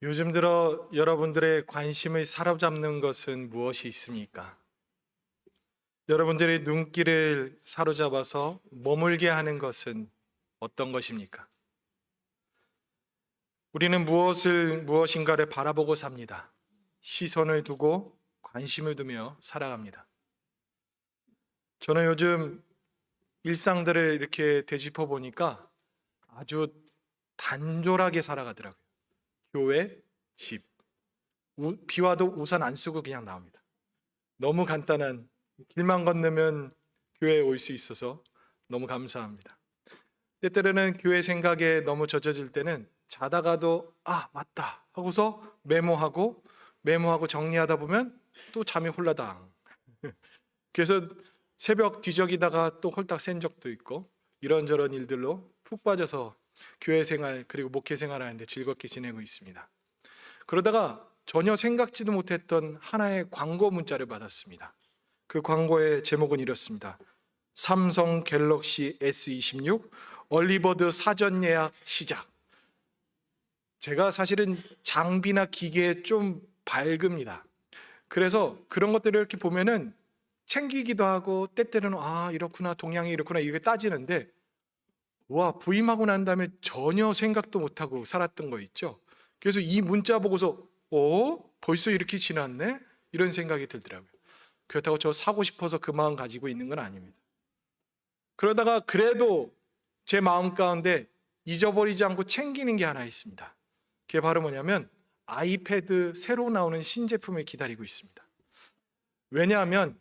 요즘 들어 여러분들의 관심을 사로잡는 것은 무엇이 있습니까? 여러분들의 눈길을 사로잡아서 머물게 하는 것은 어떤 것입니까? 우리는 무엇인가를 바라보고 삽니다. 시선을 두고 관심을 두며 살아갑니다. 저는 요즘 일상들을 이렇게 되짚어 보니까 아주 단촐하게 살아가더라고요. 교회, 집. 비 와도 우산 안 쓰고 그냥 나옵니다. 너무 간단한, 길만 건너면 교회에 올 수 있어서 너무 감사합니다. 때때로는 교회 생각에 너무 젖어질 때는 자다가도 맞다 하고서 메모하고 정리하다 보면 또 잠이 홀라당. 그래서 새벽 뒤적이다가 또 홀딱 샌 적도 있고 이런저런 일들로 푹 빠져서 교회 생활 그리고 목회 생활하는데 즐겁게 지내고 있습니다. 그러다가 전혀 생각지도 못했던 하나의 광고 문자를 받았습니다. 그 광고의 제목은 이렇습니다. 삼성 갤럭시 S26 얼리버드 사전 예약 시작. 제가 사실은 장비나 기계에 좀 밝습니다. 그래서 그런 것들을 이렇게 보면은 챙기기도 하고 때때로는 이렇구나, 동양이 이렇구나 이게 따지는데 부임하고 난 다음에 전혀 생각도 못하고 살았던 거 있죠. 그래서 이 문자 보고서 벌써 이렇게 지났네? 이런 생각이 들더라고요. 그렇다고 저 사고 싶어서 그 마음 가지고 있는 건 아닙니다. 그러다가 그래도 제 마음 가운데 잊어버리지 않고 챙기는 게 하나 있습니다. 그게 바로 뭐냐면 아이패드 새로 나오는 신제품을 기다리고 있습니다. 왜냐하면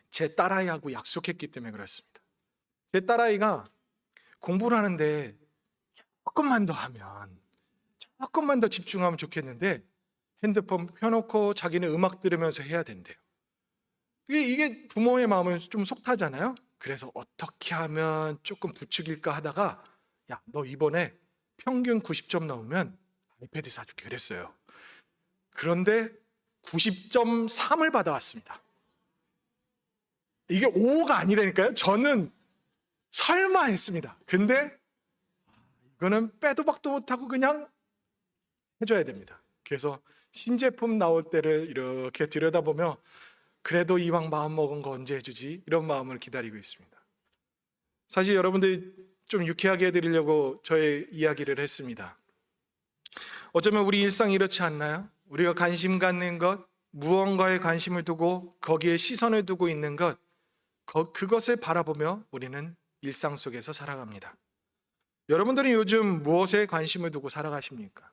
제 딸아이하고 약속했기 때문에 그렇습니다. 제 딸아이가 공부를 하는데 조금만 더 집중하면 좋겠는데 핸드폰 켜놓고 자기는 음악 들으면서 해야 된대요. 이게 부모의 마음을 좀 속타잖아요. 그래서 어떻게 하면 조금 부추길까 하다가 너 이번에 평균 90점 넘으면 아이패드 사줄게 그랬어요. 그런데 90.3을 받아왔습니다. 이게 5가 아니라니까요. 저는 설마 했습니다. 근데 이거는 빼도 박도 못하고 그냥 해줘야 됩니다. 그래서 신제품 나올 때를 이렇게 들여다보며 그래도 이왕 마음 먹은 거 언제 해주지? 이런 마음을 기다리고 있습니다. 사실 여러분들이 좀 유쾌하게 해드리려고 저의 이야기를 했습니다. 어쩌면 우리 일상이 이렇지 않나요? 우리가 관심 갖는 것, 무언가에 관심을 두고 거기에 시선을 두고 있는 것, 그것을 바라보며 우리는 일상 속에서 살아갑니다. 여러분들은 요즘 무엇에 관심을 두고 살아가십니까?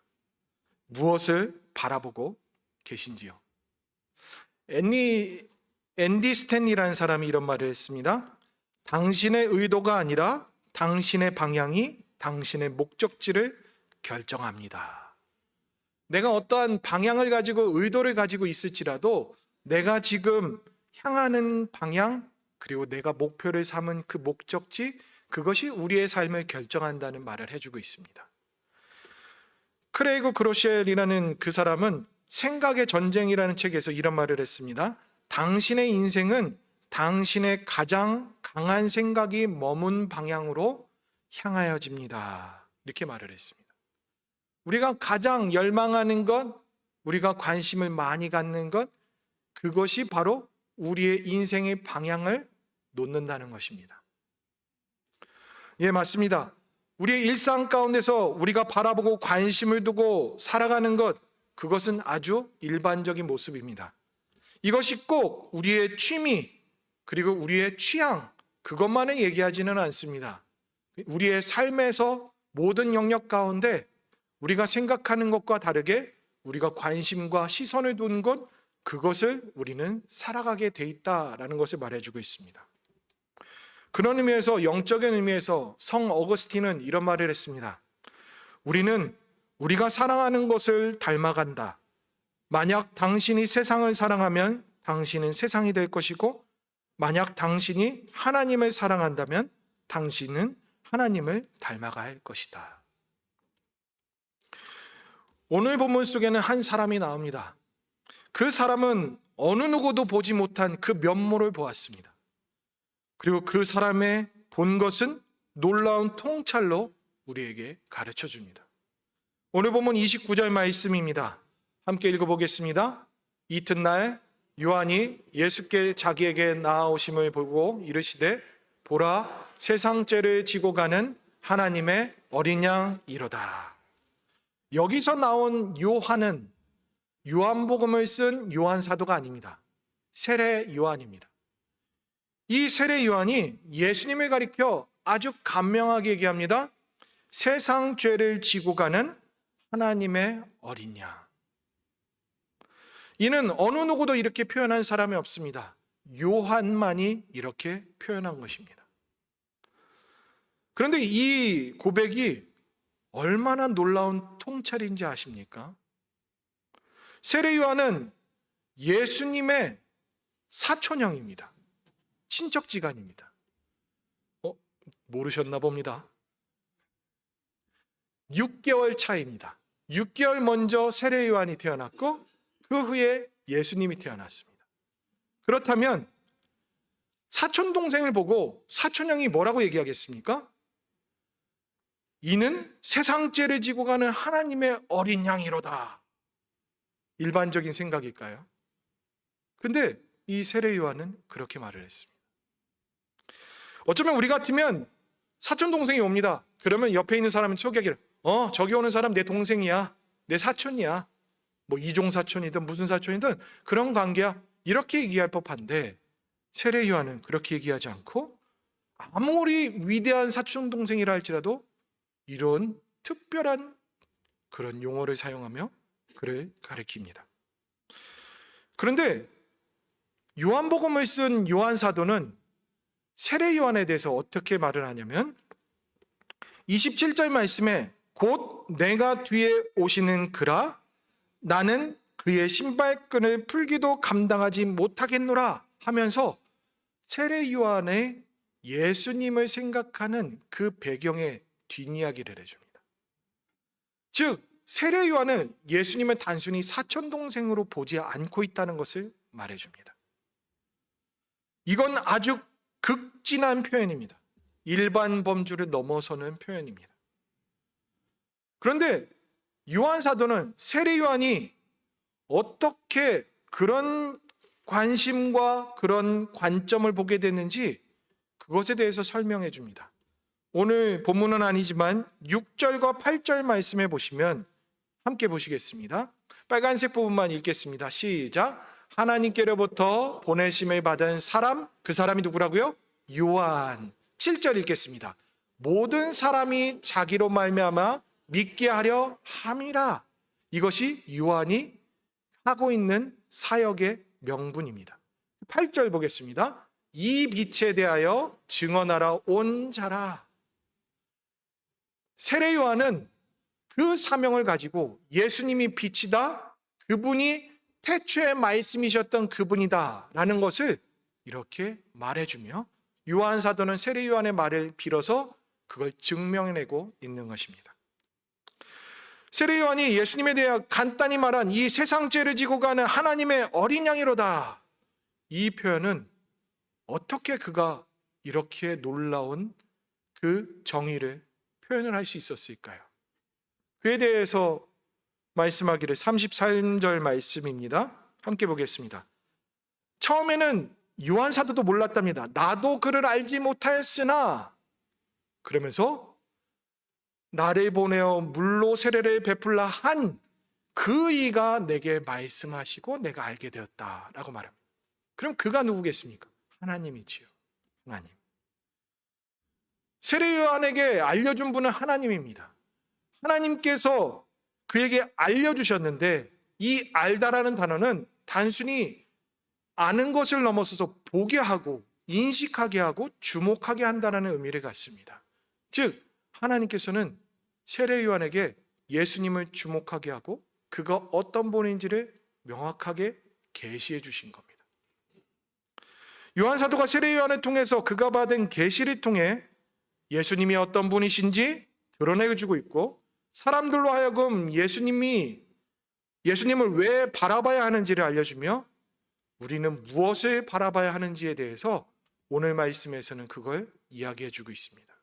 무엇을 바라보고 계신지요? 앤디 스탠리라는 사람이 이런 말을 했습니다. 당신의 의도가 아니라 당신의 방향이 당신의 목적지를 결정합니다. 내가 어떠한 방향을 가지고 의도를 가지고 있을지라도 내가 지금 향하는 방향 그리고 내가 목표를 삼은 그 목적지 그것이 우리의 삶을 결정한다는 말을 해주고 있습니다. 크레이그 그로셸이라는 그 사람은 생각의 전쟁이라는 책에서 이런 말을 했습니다. 당신의 인생은 당신의 가장 강한 생각이 머문 방향으로 향하여집니다. 이렇게 말을 했습니다. 우리가 가장 열망하는 것, 우리가 관심을 많이 갖는 것, 그것이 바로 우리의 인생의 방향을 놓는다는 것입니다. 예, 맞습니다. 우리의 일상 가운데서 우리가 바라보고 관심을 두고 살아가는 것, 그것은 아주 일반적인 모습입니다. 이것이 꼭 우리의 취미, 그리고 우리의 취향, 그것만을 얘기하지는 않습니다. 우리의 삶에서 모든 영역 가운데 우리가 생각하는 것과 다르게 우리가 관심과 시선을 둔 것, 그것을 우리는 살아가게 돼 있다라는 것을 말해주고 있습니다. 그런 의미에서 영적인 의미에서 성 어거스틴은 이런 말을 했습니다. 우리는 우리가 사랑하는 것을 닮아간다. 만약 당신이 세상을 사랑하면 당신은 세상이 될 것이고 만약 당신이 하나님을 사랑한다면 당신은 하나님을 닮아갈 것이다. 오늘 본문 속에는 한 사람이 나옵니다. 그 사람은 어느 누구도 보지 못한 그 면모를 보았습니다. 그리고 그 사람의 본 것은 놀라운 통찰로 우리에게 가르쳐 줍니다. 오늘 본문 29절 말씀입니다. 함께 읽어보겠습니다. 이튿날 요한이 예수께 자기에게 나아오심을 보고 이르시되 보라 세상 죄를 지고 가는 하나님의 어린 양이로다. 여기서 나온 요한은 요한복음을 쓴 요한 사도가 아닙니다. 세례 요한입니다. 이 세례 요한이 예수님을 가리켜 아주 간명하게 얘기합니다. 세상 죄를 지고 가는 하나님의 어린 양. 이는 어느 누구도 이렇게 표현한 사람이 없습니다. 요한만이 이렇게 표현한 것입니다. 그런데 이 고백이 얼마나 놀라운 통찰인지 아십니까? 세례 요한은 예수님의 사촌형입니다. 친척지간입니다. 모르셨나 봅니다. 6개월 차이입니다. 6개월 먼저 세례 요한이 태어났고 그 후에 예수님이 태어났습니다. 그렇다면 사촌 동생을 보고 사촌형이 뭐라고 얘기하겠습니까? 이는 세상 죄를 지고 가는 하나님의 어린 양이로다. 일반적인 생각일까요? 근데 이 세례 요한은 그렇게 말을 했습니다. 어쩌면 우리 같으면 사촌 동생이 옵니다. 그러면 옆에 있는 사람은 소개하기를 저기 오는 사람 내 동생이야, 내 사촌이야, 뭐 이종 사촌이든 무슨 사촌이든 그런 관계야, 이렇게 얘기할 법한데 세례 요한은 그렇게 얘기하지 않고 아무리 위대한 사촌 동생이라 할지라도 이런 특별한 그런 용어를 사용하며 그를 가리킵니다. 그런데 요한복음을 쓴 요한 사도는 세례 요한에 대해서 어떻게 말을 하냐면 27절 말씀에 곧 내가 뒤에 오시는 그라 나는 그의 신발끈을 풀기도 감당하지 못하겠노라 하면서 세례 요한의 예수님을 생각하는 그 배경의 뒷이야기를 해줍니다. 즉 세례 요한은 예수님을 단순히 사촌동생으로 보지 않고 있다는 것을 말해줍니다. 이건 아주 극진한 표현입니다. 일반 범주를 넘어서는 표현입니다. 그런데 요한 사도는 세례 요한이 어떻게 그런 관심과 그런 관점을 보게 됐는지 그것에 대해서 설명해 줍니다. 오늘 본문은 아니지만 6절과 8절 말씀해 보시면 함께 보시겠습니다. 빨간색 부분만 읽겠습니다. 시작. 하나님께로부터 보내심을 받은 사람, 그 사람이 누구라고요? 요한. 7절 읽겠습니다. 모든 사람이 자기로 말미암아 믿게 하려 함이라. 이것이 요한이 하고 있는 사역의 명분입니다. 8절 보겠습니다. 이 빛에 대하여 증언하러 온 자라. 세례 요한은 그 사명을 가지고 예수님이 빛이다, 그분이 태초에 말씀이셨던 그분이다 라는 것을 이렇게 말해주며 요한 사도는 세례 요한의 말을 빌어서 그걸 증명해내고 있는 것입니다. 세례 요한이 예수님에 대해 간단히 말한 이 세상 죄를 지고 가는 하나님의 어린 양이로다, 이 표현은 어떻게 그가 이렇게 놀라운 그 정의를 표현을 할 수 있었을까요? 그에 대해서 말씀하기를 33절 말씀입니다. 함께 보겠습니다. 처음에는 요한 사도도 몰랐답니다. 나도 그를 알지 못하였으나, 그러면서 나를 보내어 물로 세례를 베풀라 한 그 이가 내게 말씀하시고 내가 알게 되었다라고 말합니다. 그럼 그가 누구겠습니까? 하나님이지요. 하나님. 세례 요한에게 알려준 분은 하나님입니다. 하나님께서 그에게 알려주셨는데 이 알다라는 단어는 단순히 아는 것을 넘어서서 보게 하고 인식하게 하고 주목하게 한다는 의미를 갖습니다. 즉 하나님께서는 세례 요한에게 예수님을 주목하게 하고 그가 어떤 분인지를 명확하게 계시해 주신 겁니다. 요한 사도가 세례 요한을 통해서 그가 받은 계시를 통해 예수님이 어떤 분이신지 드러내주고 있고, 사람들로 하여금 예수님을 왜 바라봐야 하는지를 알려주며 우리는 무엇을 바라봐야 하는지에 대해서 오늘 말씀에서는 그걸 이야기해주고 있습니다.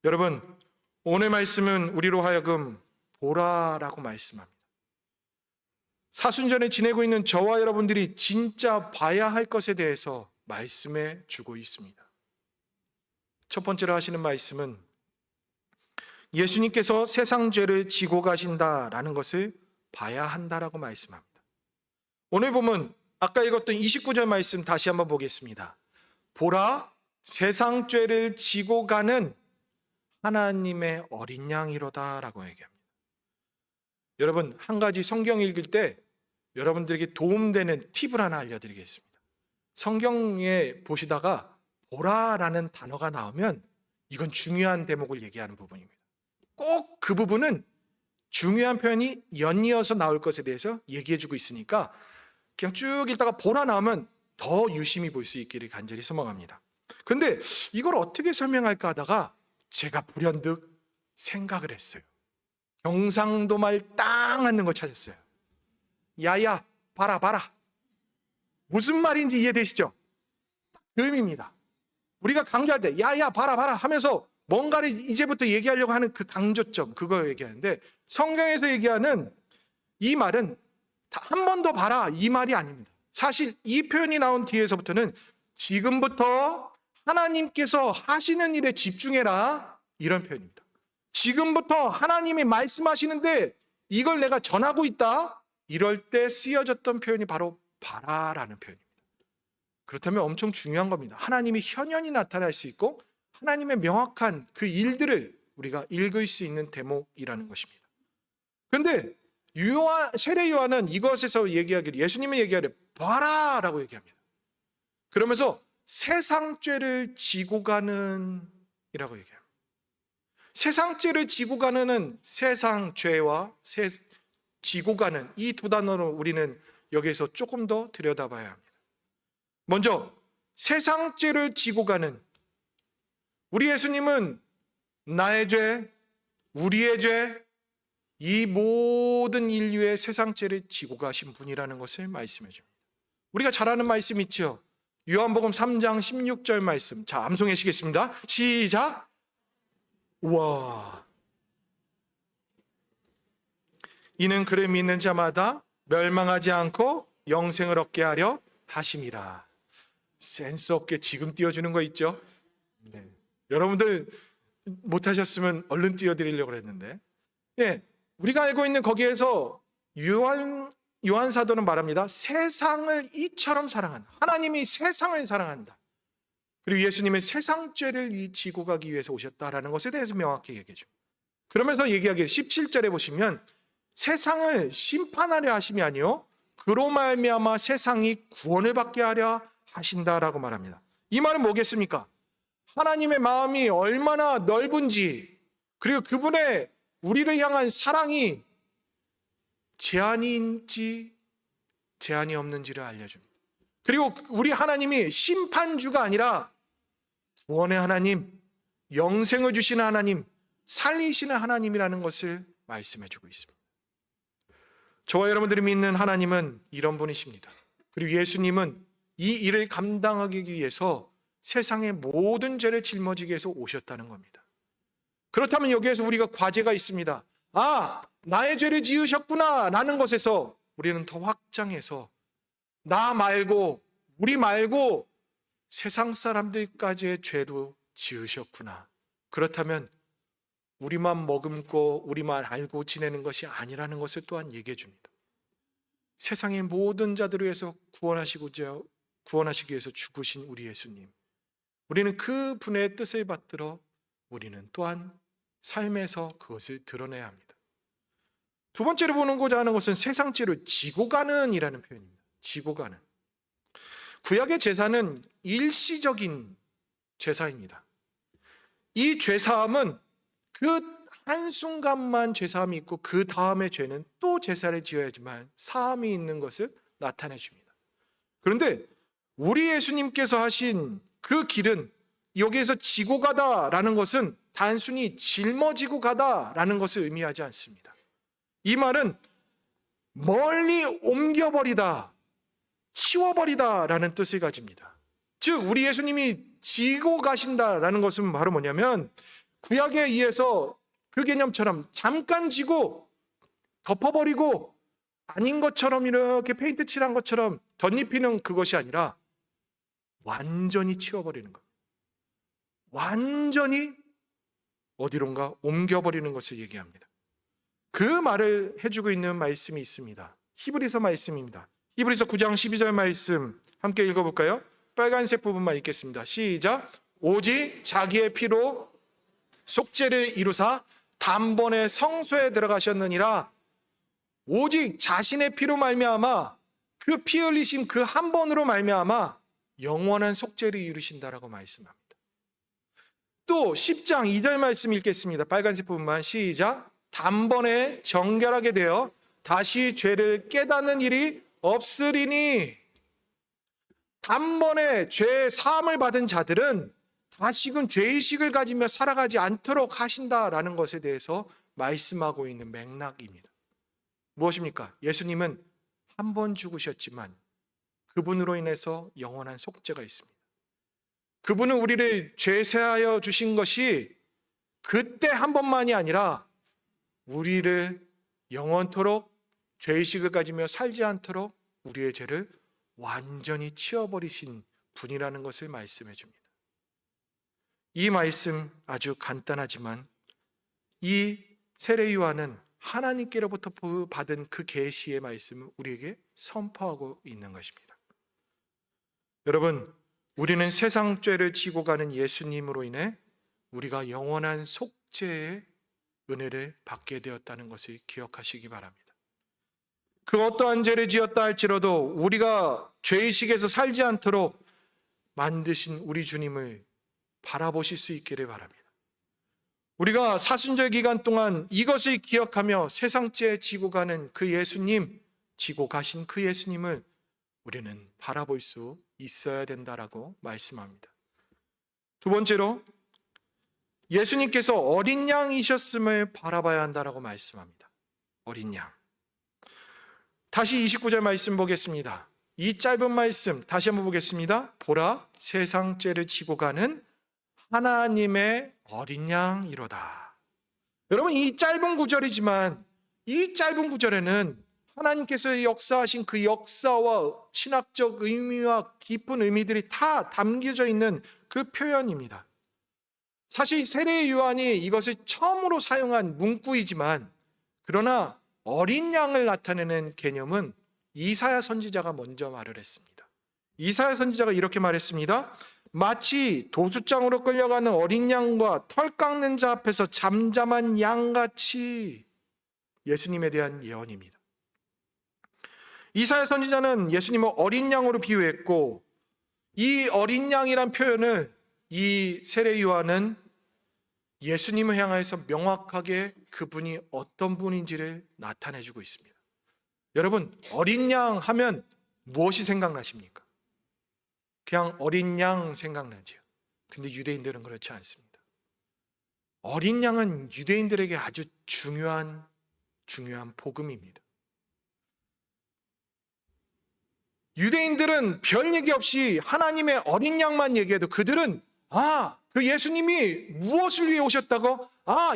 여러분, 오늘 말씀은 우리로 하여금 보라라고 말씀합니다. 사순전에 지내고 있는 저와 여러분들이 진짜 봐야 할 것에 대해서 말씀해 주고 있습니다. 첫 번째로 하시는 말씀은 예수님께서 세상 죄를 지고 가신다라는 것을 봐야 한다라고 말씀합니다. 오늘 보면 아까 읽었던 29절 말씀 다시 한번 보겠습니다. 보라, 세상 죄를 지고 가는 하나님의 어린 양이로다라고 얘기합니다. 여러분, 한 가지 성경 읽을 때 여러분들에게 도움되는 팁을 하나 알려드리겠습니다. 성경에 보시다가 보라라는 단어가 나오면 이건 중요한 대목을 얘기하는 부분입니다. 꼭 그 부분은 중요한 표현이 연이어서 나올 것에 대해서 얘기해주고 있으니까 그냥 쭉 읽다가 보라 나오면 더 유심히 볼 수 있기를 간절히 소망합니다. 그런데 이걸 어떻게 설명할까 하다가 제가 불현듯 생각을 했어요. 경상도 말 딱 맞는 거 찾았어요. 야야 봐라 봐라. 무슨 말인지 이해되시죠? 그 의미입니다. 우리가 강조할 때 야야 봐라 봐라 하면서 뭔가를 이제부터 얘기하려고 하는 그 강조점, 그걸 얘기하는데 성경에서 얘기하는 이 말은 한 번 더 봐라 이 말이 아닙니다. 사실 이 표현이 나온 뒤에서부터는 지금부터 하나님께서 하시는 일에 집중해라 이런 표현입니다. 지금부터 하나님이 말씀하시는데 이걸 내가 전하고 있다, 이럴 때 쓰여졌던 표현이 바로 봐라라는 표현입니다. 그렇다면 엄청 중요한 겁니다. 하나님이 현현히 나타날 수 있고 하나님의 명확한 그 일들을 우리가 읽을 수 있는 대목이라는 것입니다. 그런데 세례 요한은 이것에서 얘기하기를, 예수님이 얘기하기를 봐라라고 얘기합니다. 그러면서 세상 죄를 지고 가는 이라고 얘기합니다. 세상 죄를 지고 가는은 세상 죄와 지고 가는 이 두 단어로 우리는 여기에서 조금 더 들여다봐야 합니다. 먼저 세상 죄를 지고 가는, 우리 예수님은 나의 죄, 우리의 죄, 이 모든 인류의 세상 죄를 지고 가신 분이라는 것을 말씀해 줍니다. 우리가 잘 아는 말씀 있죠? 요한복음 3장 16절 말씀. 자, 암송해 시겠습니다. 시작. 우와. 이는 그를 믿는 자마다 멸망하지 않고 영생을 얻게 하려 하심이라. 센스 없게 지금 띄워주는 거 있죠? 네. 여러분들 못하셨으면 얼른 띄워드리려고 했는데, 예, 우리가 알고 있는 거기에서 요한 사도는 말합니다. 세상을 이처럼 사랑한다. 하나님이 세상을 사랑한다. 그리고 예수님은 세상 죄를 지고 가기 위해서 오셨다라는 것에 대해서 명확히 얘기해 줍니다. 그러면서 얘기하기를 17절에 보시면 세상을 심판하려 하심이 아니요 그로 말미암아 세상이 구원을 받게 하려 하신다라고 말합니다. 이 말은 뭐겠습니까? 하나님의 마음이 얼마나 넓은지, 그리고 그분의 우리를 향한 사랑이 제한이 있는지 제한이 없는지를 알려줍니다. 그리고 우리 하나님이 심판주가 아니라 구원의 하나님, 영생을 주시는 하나님, 살리시는 하나님이라는 것을 말씀해주고 있습니다. 저와 여러분들이 믿는 하나님은 이런 분이십니다. 그리고 예수님은 이 일을 감당하기 위해서 세상의 모든 죄를 짊어지기 위해서 오셨다는 겁니다. 그렇다면 여기에서 우리가 과제가 있습니다. 아, 나의 죄를 지으셨구나 라는 것에서 우리는 더 확장해서 나 말고, 우리 말고 세상 사람들까지의 죄도 지으셨구나. 그렇다면 우리만 머금고 우리만 알고 지내는 것이 아니라는 것을 또한 얘기해 줍니다. 세상의 모든 자들을 위해서 구원하시기 위해서 죽으신 우리 예수님, 우리는 그 분의 뜻을 받들어 우리는 또한 삶에서 그것을 드러내야 합니다. 두 번째로 보고자 하는 것은 세상 죄를 지고 가는 이라는 표현입니다. 지고 가는. 구약의 제사는 일시적인 제사입니다. 이 죄사함은 그 한순간만 죄사함이 있고 그 다음의 죄는 또 제사를 지어야지만 사함이 있는 것을 나타내 줍니다. 그런데 우리 예수님께서 하신 그 길은 여기에서 지고 가다라는 것은 단순히 짊어지고 가다라는 것을 의미하지 않습니다. 이 말은 멀리 옮겨버리다, 치워버리다라는 뜻을 가집니다. 즉 우리 예수님이 지고 가신다라는 것은 바로 뭐냐면 구약에 의해서 그 개념처럼 잠깐 지고 덮어버리고 아닌 것처럼 이렇게 페인트 칠한 것처럼 덧입히는 그것이 아니라 완전히 치워버리는 것. 완전히 어디론가 옮겨버리는 것을 얘기합니다. 그 말을 해주고 있는 말씀이 있습니다. 히브리서 말씀입니다. 히브리서 9장 12절 말씀 함께 읽어볼까요? 빨간색 부분만 읽겠습니다. 시작. 오직 자기의 피로 속죄를 이루사 단번에 성소에 들어가셨느니라. 오직 자신의 피로 말미암아 그 피 흘리심 그 한 번으로 말미암아 영원한 속죄를 이루신다라고 말씀합니다. 또 10장 2절 말씀 읽겠습니다. 빨간색 부분만 시작. 단번에 정결하게 되어 다시 죄를 깨닫는 일이 없으리니. 단번에 죄 사함을 받은 자들은 다시금 죄의식을 가지며 살아가지 않도록 하신다라는 것에 대해서 말씀하고 있는 맥락입니다. 무엇입니까? 예수님은 한 번 죽으셨지만 그분으로 인해서 영원한 속죄가 있습니다. 그분은 우리를 죄사하여 주신 것이 그때 한 번만이 아니라 우리를 영원토록 죄의식을 가지며 살지 않도록 우리의 죄를 완전히 치워버리신 분이라는 것을 말씀해 줍니다. 이 말씀 아주 간단하지만 이 세례 요한은 하나님께로부터 받은 그 계시의 말씀을 우리에게 선포하고 있는 것입니다. 여러분, 우리는 세상 죄를 지고 가는 예수님으로 인해 우리가 영원한 속죄의 은혜를 받게 되었다는 것을 기억하시기 바랍니다. 그 어떠한 죄를 지었다 할지라도 우리가 죄의식에서 살지 않도록 만드신 우리 주님을 바라보실 수 있기를 바랍니다. 우리가 사순절 기간 동안 이것을 기억하며 세상죄 지고 가는 그 예수님, 지고 가신 그 예수님을 우리는 바라볼 수 있어야 된다라고 말씀합니다. 두 번째로 예수님께서 어린 양이셨음을 바라봐야 한다라고 말씀합니다. 어린 양. 다시 29절 말씀 보겠습니다. 이 짧은 말씀 다시 한번 보겠습니다. 보라, 세상 죄를 지고 가는 하나님의 어린 양이로다. 여러분, 이 짧은 구절이지만 이 짧은 구절에는 하나님께서 역사하신 그 역사와 신학적 의미와 깊은 의미들이 다 담겨져 있는 그 표현입니다. 사실 세례 요한이 이것을 처음으로 사용한 문구이지만 그러나 어린 양을 나타내는 개념은 이사야 선지자가 먼저 말을 했습니다. 이사야 선지자가 이렇게 말했습니다. 마치 도수장으로 끌려가는 어린 양과 털 깎는 자 앞에서 잠잠한 양같이. 예수님에 대한 예언입니다. 이사야 선지자는 예수님을 어린 양으로 비유했고 이 어린 양이란 표현을 이 세례 요한은 예수님을 향해서 명확하게 그분이 어떤 분인지를 나타내주고 있습니다. 여러분, 어린 양 하면 무엇이 생각나십니까? 그냥 어린 양 생각나죠. 근데 유대인들은 그렇지 않습니다. 어린 양은 유대인들에게 아주 중요한 복음입니다. 유대인들은 별 얘기 없이 하나님의 어린 양만 얘기해도 그들은 그 예수님이 무엇을 위해 오셨다고?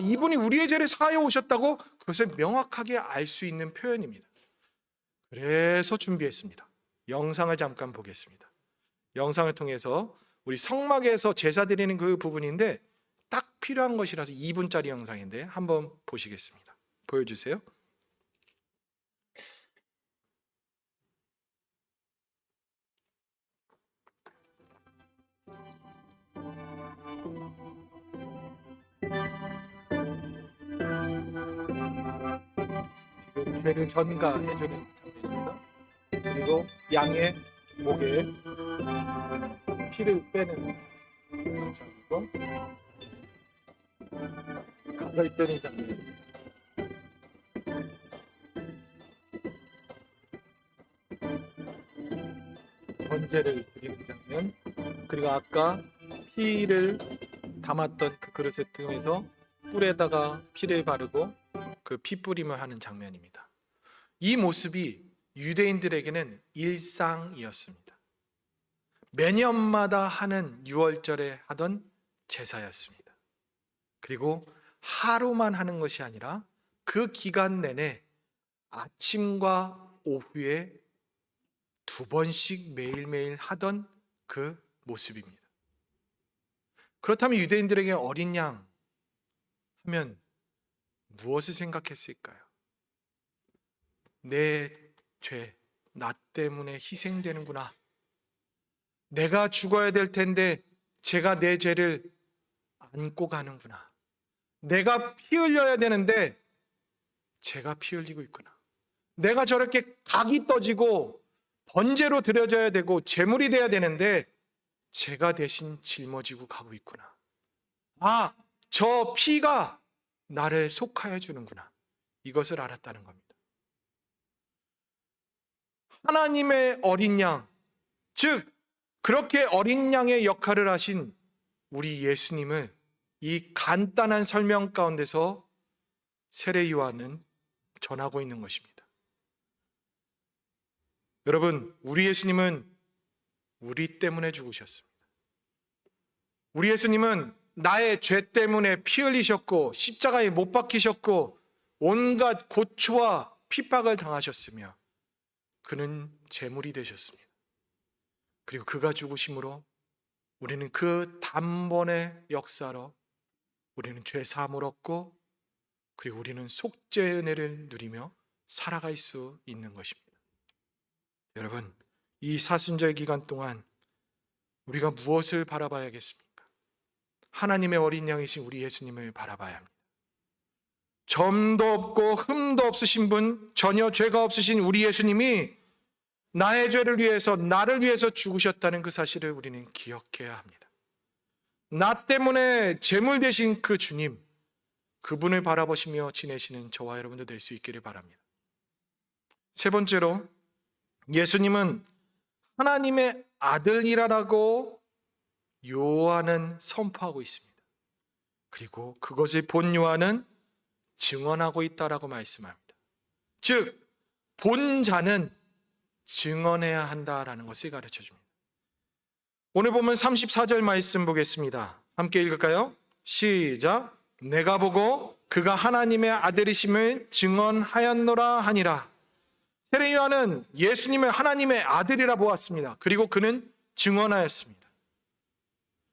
이분이 우리의 죄를 사하여 오셨다고? 그것을 명확하게 알 수 있는 표현입니다. 그래서 준비했습니다. 영상을 잠깐 보겠습니다. 영상을 통해서 우리 성막에서 제사 드리는 그 부분인데 딱 필요한 것이라서 2분짜리 영상인데 한번 보시겠습니다. 보여주세요. 지금 죄를 전가해주는 장면입니다. 그리고 양의 목에 피를 빼는 장면이고 가까이 빼는 장면입니다. 번제를 드리는 장면, 그리고 아까 피를 담았던 그 그릇을 통해서 뿔에다가 피를 바르고 그 피 뿌림을 하는 장면입니다. 이 모습이 유대인들에게는 일상이었습니다. 매년마다 하는 6월절에 하던 제사였습니다. 그리고 하루만 하는 것이 아니라 그 기간 내내 아침과 오후에 2번씩 매일매일 하던 그 모습입니다. 그렇다면 유대인들에게 어린 양 하면 무엇을 생각했을까요? 내 죄, 나 때문에 희생되는구나. 내가 죽어야 될 텐데 제가 내 죄를 안고 가는구나. 내가 피 흘려야 되는데 제가 피 흘리고 있구나. 내가 저렇게 각이 떠지고 번제로 드려져야 되고 제물이 돼야 되는데 제가 대신 짊어지고 가고 있구나. 아, 저 피가 나를 속하여 주는구나. 이것을 알았다는 겁니다. 하나님의 어린 양, 즉 그렇게 어린 양의 역할을 하신 우리 예수님을 이 간단한 설명 가운데서 세례 요한은 전하고 있는 것입니다. 여러분, 우리 예수님은 우리 때문에 죽으셨습니다. 우리 예수님은 나의 죄 때문에 피 흘리셨고 십자가에 못 박히셨고 온갖 고초와 핍박을 당하셨으며 그는 제물이 되셨습니다. 그리고 그가 죽으심으로 우리는 그 단번의 역사로 우리는 죄 사함을 얻고 그리고 우리는 속죄의 은혜를 누리며 살아갈 수 있는 것입니다. 여러분, 이 사순절 기간 동안 우리가 무엇을 바라봐야겠습니까? 하나님의 어린 양이신 우리 예수님을 바라봐야 합니다. 점도 없고 흠도 없으신 분, 전혀 죄가 없으신 우리 예수님이 나의 죄를 위해서, 나를 위해서 죽으셨다는 그 사실을 우리는 기억해야 합니다. 나 때문에 제물 되신 그 주님, 그분을 바라보시며 지내시는 저와 여러분도 될 수 있기를 바랍니다. 세 번째로, 예수님은 하나님의 아들이라고 요한은 선포하고 있습니다. 그리고 그것을 본 요한은 증언하고 있다라고 말씀합니다. 즉, 본 자는 증언해야 한다라는 것을 가르쳐 줍니다. 오늘 보면 34절 말씀 보겠습니다. 함께 읽을까요? 시작. 내가 보고 그가 하나님의 아들이심을 증언하였노라 하니라. 세례 요한은 예수님을 하나님의 아들이라 보았습니다. 그리고 그는 증언하였습니다.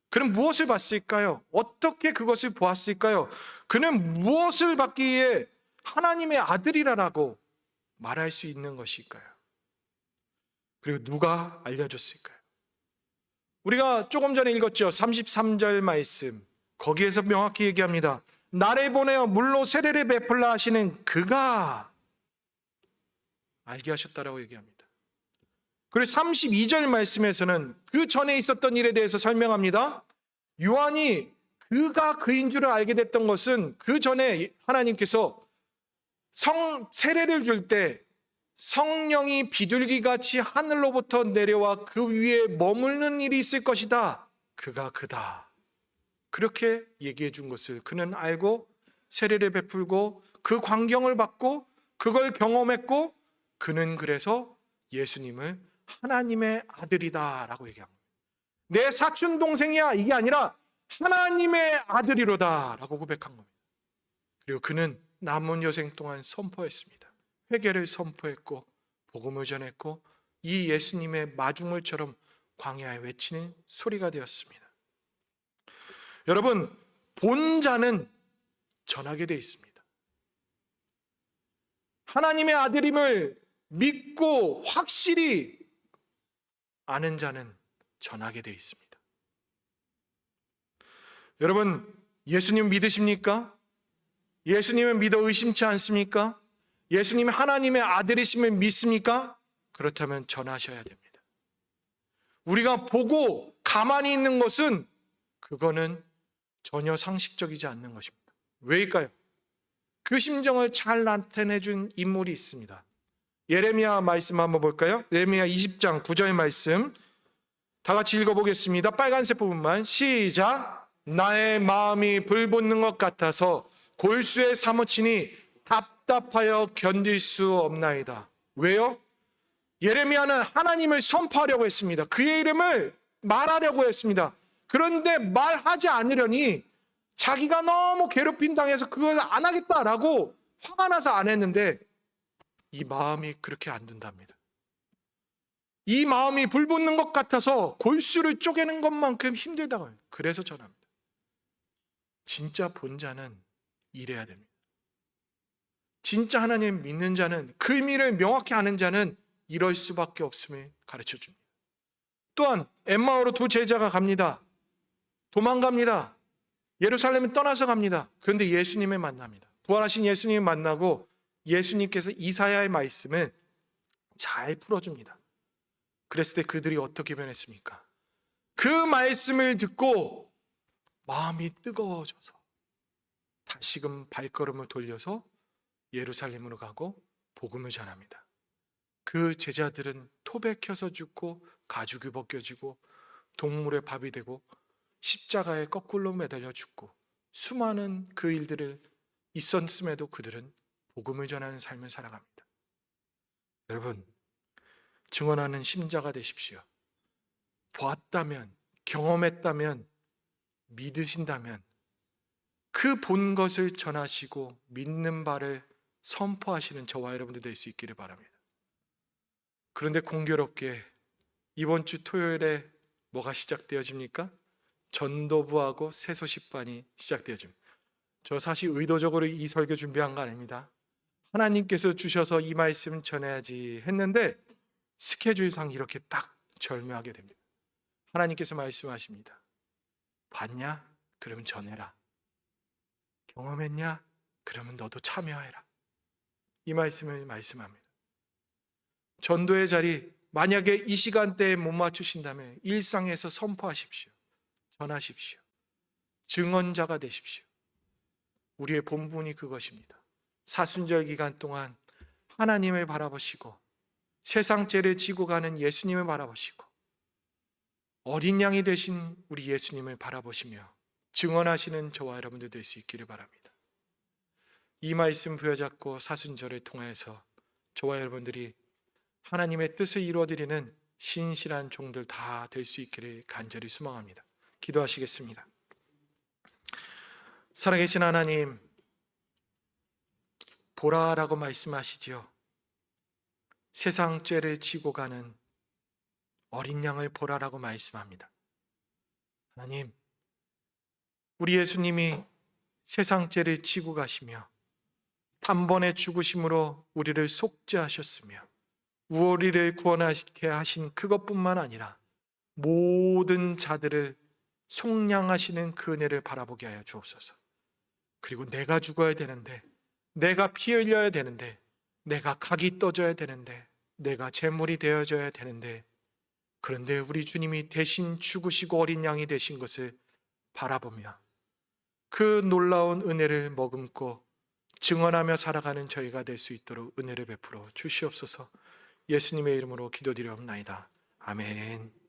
그는 무엇을 봤을까요? 어떻게 그것을 보았을까요? 그는 무엇을 받기에 하나님의 아들이라고 말할 수 있는 것일까요? 그리고 누가 알려줬을까요? 우리가 조금 전에 읽었죠. 33절 말씀. 거기에서 명확히 얘기합니다. 나를 보내어 물로 세례를 베풀라 하시는 그가 알게 하셨다라고 얘기합니다. 그리고 32절 말씀에서는 그 전에 있었던 일에 대해서 설명합니다. 요한이 그가 그인 줄을 알게 됐던 것은 그 전에 하나님께서 세례를 줄 때 성령이 비둘기같이 하늘로부터 내려와 그 위에 머무르는 일이 있을 것이다. 그가 그다. 그렇게 얘기해 준 것을 그는 알고 세례를 베풀고 그 광경을 받고 그걸 경험했고 그는 그래서 예수님을 하나님의 아들이다 라고 얘기합니다. 내 사촌 동생이야 이게 아니라 하나님의 아들이로다 라고 고백한 겁니다. 그리고 그는 남은 여생 동안 선포했습니다. 회개를 선포했고 복음을 전했고 이 예수님의 마중물처럼 광야에 외치는 소리가 되었습니다. 여러분, 본 자는 전하게 되어 있습니다. 하나님의 아들임을 믿고 확실히 아는 자는 전하게 되어 있습니다. 여러분, 예수님 믿으십니까? 예수님을 믿어 의심치 않습니까? 예수님이 하나님의 아들이심을 믿습니까? 그렇다면 전하셔야 됩니다. 우리가 보고 가만히 있는 것은 그거는 전혀 상식적이지 않는 것입니다. 왜일까요? 그 심정을 잘 나타내준 인물이 있습니다. 예레미야 말씀 한번 볼까요? 예레미야 20장 9절 말씀 다 같이 읽어보겠습니다. 빨간색 부분만 시작. 나의 마음이 불붙는 것 같아서 골수에 사무치니 답답하여 견딜 수 없나이다. 왜요? 예레미야는 하나님을 선포하려고 했습니다. 그의 이름을 말하려고 했습니다. 그런데 말하지 않으려니 자기가 너무 괴롭힘 당해서 그걸 안 하겠다라고 화가 나서 안 했는데 이 마음이 그렇게 안 된답니다. 이 마음이 불붙는 것 같아서 골수를 쪼개는 것만큼 힘들다고 해요. 그래서 전합니다. 진짜 본자는 이래야 됩니다. 진짜 하나님 믿는 자는, 그 의미를 명확히 아는 자는 이럴 수밖에 없음을 가르쳐 줍니다. 또한 엠마오로 두 제자가 갑니다. 도망갑니다. 예루살렘을 떠나서 갑니다. 그런데 예수님을 만납니다. 부활하신 예수님을 만나고 예수님께서 이사야의 말씀을 잘 풀어줍니다. 그랬을 때 그들이 어떻게 변했습니까? 그 말씀을 듣고 마음이 뜨거워져서 다시금 발걸음을 돌려서 예루살렘으로 가고 복음을 전합니다. 그 제자들은 토배 켜서 죽고 가죽이 벗겨지고 동물의 밥이 되고 십자가에 거꾸로 매달려 죽고 수많은 그 일들을 있었음에도 그들은 복음을 전하는 삶을 살아갑니다. 여러분, 증언하는 심자가 되십시오. 봤다면, 경험했다면, 믿으신다면 그 본 것을 전하시고 믿는 바를 선포하시는 저와 여러분들 될 수 있기를 바랍니다. 그런데 공교롭게 이번 주 토요일에 뭐가 시작되어집니까? 전도부하고 새소식반이 시작되어집니다. 저 사실 의도적으로 이 설교 준비한 거 아닙니다. 하나님께서 주셔서 이 말씀 전해야지 했는데 스케줄상 이렇게 딱 절묘하게 됩니다. 하나님께서 말씀하십니다. 봤냐? 그러면 전해라. 경험했냐? 그러면 너도 참여해라. 이 말씀을 말씀합니다. 전도의 자리, 만약에 이 시간대에 못 맞추신다면 일상에서 선포하십시오. 전하십시오. 증언자가 되십시오. 우리의 본분이 그것입니다. 사순절 기간 동안 하나님을 바라보시고 세상 죄를 지고 가는 예수님을 바라보시고 어린 양이 되신 우리 예수님을 바라보시며 증언하시는 저와 여러분들 될 수 있기를 바랍니다. 이 말씀 부여잡고 사순절을 통해서 저와 여러분들이 하나님의 뜻을 이루어드리는 신실한 종들 다 될 수 있기를 간절히 소망합니다. 기도하시겠습니다. 살아계신 하나님, 보라라고 말씀하시지요. 세상 죄를 지고 가는 어린 양을 보라라고 말씀합니다. 하나님, 우리 예수님이 세상 죄를 지고 가시며 단번에 죽으심으로 우리를 속죄하셨으며 우리를 구원하게 하신 그것뿐만 아니라 모든 자들을 속량하시는 그 은혜를 바라보게 하여 주옵소서. 그리고 내가 죽어야 되는데, 내가 피 흘려야 되는데, 내가 각이 떠져야 되는데, 내가 제물이 되어져야 되는데, 그런데 우리 주님이 대신 죽으시고 어린 양이 되신 것을 바라보며 그 놀라운 은혜를 머금고 증언하며 살아가는 저희가 될 수 있도록 은혜를 베풀어 주시옵소서. 예수님의 이름으로 기도드리옵나이다. 아멘.